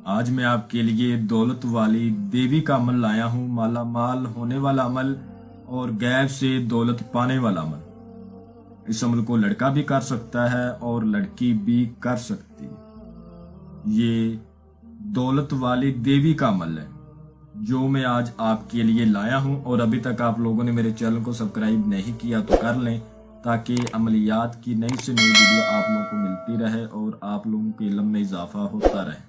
آج میں آپ کے لیے دولت والی دیوی کا عمل لایا ہوں، مالا مال ہونے والا عمل اور غیب سے دولت پانے والا عمل۔ اس عمل کو لڑکا بھی کر سکتا ہے اور لڑکی بھی کر سکتی ہے۔ یہ دولت والی دیوی کا عمل ہے جو میں آج آپ کے لیے لایا ہوں، اور ابھی تک آپ لوگوں نے میرے چینل کو سبسکرائب نہیں کیا تو کر لیں تاکہ عملیات کی نئی سے نئی ویڈیو آپ لوگوں کو ملتی رہے اور آپ لوگوں کے علم میں اضافہ ہوتا رہے۔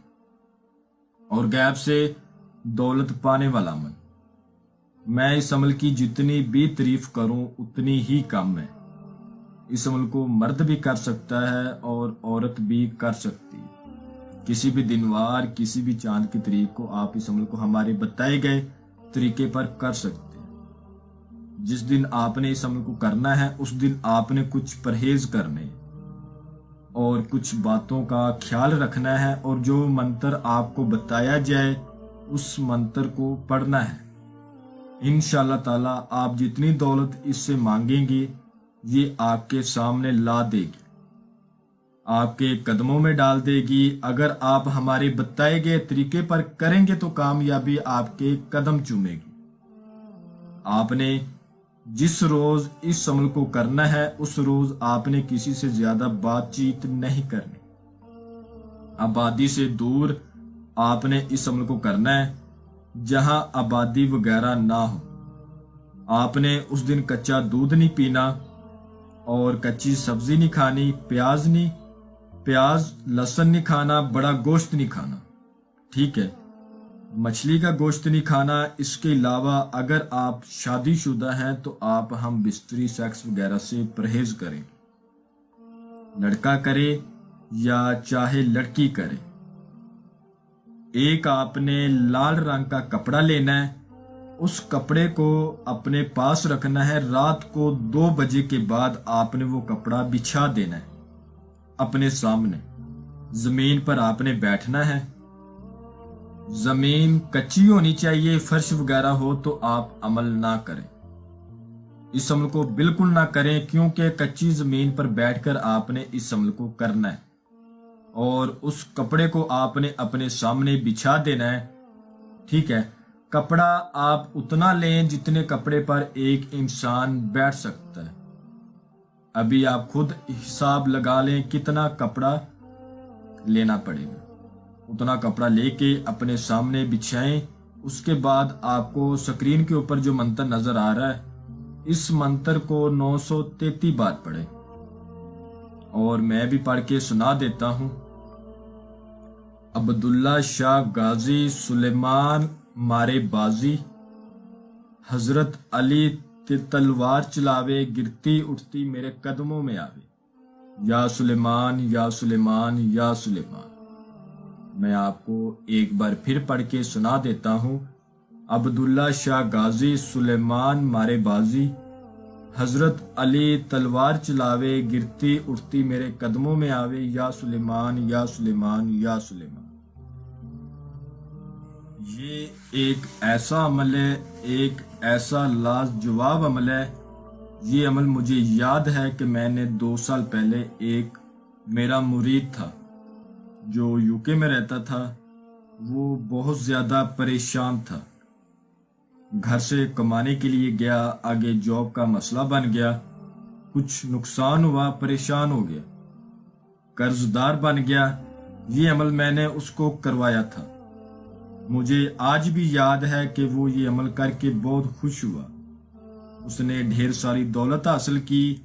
اور غیب سے دولت پانے والا عمل، میں اس عمل کی جتنی بھی تعریف کروں اتنی ہی کم ہے۔ اس عمل کو مرد بھی کر سکتا ہے اور عورت بھی کر سکتی ہے۔ کسی بھی دنوار، کسی بھی چاند کی تاریخ کو آپ اس عمل کو ہمارے بتائے گئے طریقے پر کر سکتے ہیں۔ جس دن آپ نے اس عمل کو کرنا ہے اس دن آپ نے کچھ پرہیز کرنے اور کچھ باتوں کا خیال رکھنا ہے، اور جو منتر آپ کو بتایا جائے اس منتر کو پڑھنا ہے۔ انشاءاللہ تعالی آپ جتنی دولت اس سے مانگیں گے یہ آپ کے سامنے لا دے گی، آپ کے قدموں میں ڈال دے گی۔ اگر آپ ہمارے بتائے گئے طریقے پر کریں گے تو کامیابی آپ کے قدم چومے گی۔ آپ نے جس روز اس عمل کو کرنا ہے اس روز آپ نے کسی سے زیادہ بات چیت نہیں کرنی، آبادی سے دور آپ نے اس عمل کو کرنا ہے، جہاں آبادی وغیرہ نہ ہو۔ آپ نے اس دن کچا دودھ نہیں پینا اور کچی سبزی نہیں کھانی، پیاز لہسن نہیں کھانا، بڑا گوشت نہیں کھانا، ٹھیک ہے، مچھلی کا گوشت نہیں کھانا۔ اس کے علاوہ اگر آپ شادی شدہ ہیں تو آپ ہم بستری سیکس وغیرہ سے پرہیز کریں، لڑکا کرے یا چاہے لڑکی کرے۔ ایک آپ نے لال رنگ کا کپڑا لینا ہے، اس کپڑے کو اپنے پاس رکھنا ہے۔ رات کو 2 بجے کے بعد آپ نے وہ کپڑا بچھا دینا ہے اپنے سامنے۔ زمین پر آپ نے بیٹھنا ہے، زمین کچی ہونی چاہیے، فرش وغیرہ ہو تو آپ عمل نہ کریں، اس عمل کو بالکل نہ کریں، کیونکہ کچی زمین پر بیٹھ کر آپ نے اس عمل کو کرنا ہے، اور اس کپڑے کو آپ نے اپنے سامنے بچھا دینا ہے، ٹھیک ہے۔ کپڑا آپ اتنا لیں جتنے کپڑے پر ایک انسان بیٹھ سکتا ہے۔ ابھی آپ خود حساب لگا لیں کتنا کپڑا لینا پڑے گا، اتنا کپڑا لے کے اپنے سامنے بچھائیں۔ اس کے بعد آپ کو سکرین کے اوپر جو منتر نظر آ رہا ہے اس منتر کو 933 بار پڑھیں، اور میں بھی پڑھ کے سنا دیتا ہوں۔ عبداللہ شاہ غازی سلیمان مارے بازی، حضرت علی تلوار چلاوے، گرتی اٹھتی میرے قدموں میں آوے، یا سلیمان یا سلیمان یا سلیمان۔ میں آپ کو ایک بار پھر پڑھ کے سنا دیتا ہوں۔ عبداللہ شاہ غازی سلیمان مارے بازی، حضرت علی تلوار چلاوے، گرتی اٹھتی میرے قدموں میں آوے، یا سلیمان یا سلیمان یا سلیمان۔ یہ ایک ایسا عمل ہے، ایک ایسا لاجواب عمل ہے۔ یہ عمل مجھے یاد ہے کہ میں نے 2 سال پہلے ایک میرا مرید تھا جو UK میں رہتا تھا، وہ بہت زیادہ پریشان تھا، گھر سے کمانے کے لیے گیا، آگے جاب کا مسئلہ بن گیا، کچھ نقصان ہوا، پریشان ہو گیا، قرض دار بن گیا۔ یہ عمل میں نے اس کو کروایا تھا۔ مجھے آج بھی یاد ہے کہ وہ یہ عمل کر کے بہت خوش ہوا، اس نے ڈھیر ساری دولت حاصل کی۔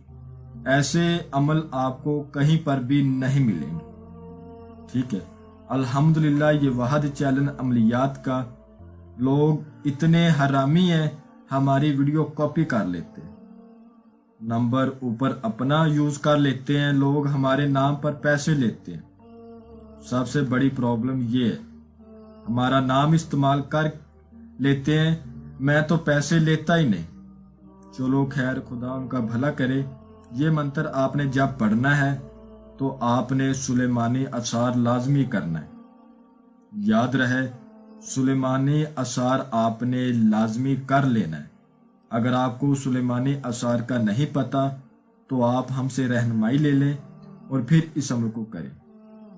ایسے عمل آپ کو کہیں پر بھی نہیں ملیں گے، ٹھیک ہے۔ الحمدللہ یہ واحد چیلنج عملیات کا، لوگ اتنے حرامی ہیں ہماری ویڈیو کاپی کر لیتے ہیں، نمبر اوپر اپنا یوز کر لیتے ہیں، لوگ ہمارے نام پر پیسے لیتے ہیں۔ سب سے بڑی پرابلم یہ ہے، ہمارا نام استعمال کر لیتے ہیں، میں تو پیسے لیتا ہی نہیں۔ چلو خیر، خدا ان کا بھلا کرے۔ یہ منتر آپ نے جب پڑھنا ہے تو آپ نے سلیمانی اذکار لازمی کرنا ہے، یاد رہے سلیمانی اذکار آپ نے لازمی کر لینا ہے۔ اگر آپ کو سلیمانی اذکار کا نہیں پتا تو آپ ہم سے رہنمائی لے لیں اور پھر اس عمل کو کریں۔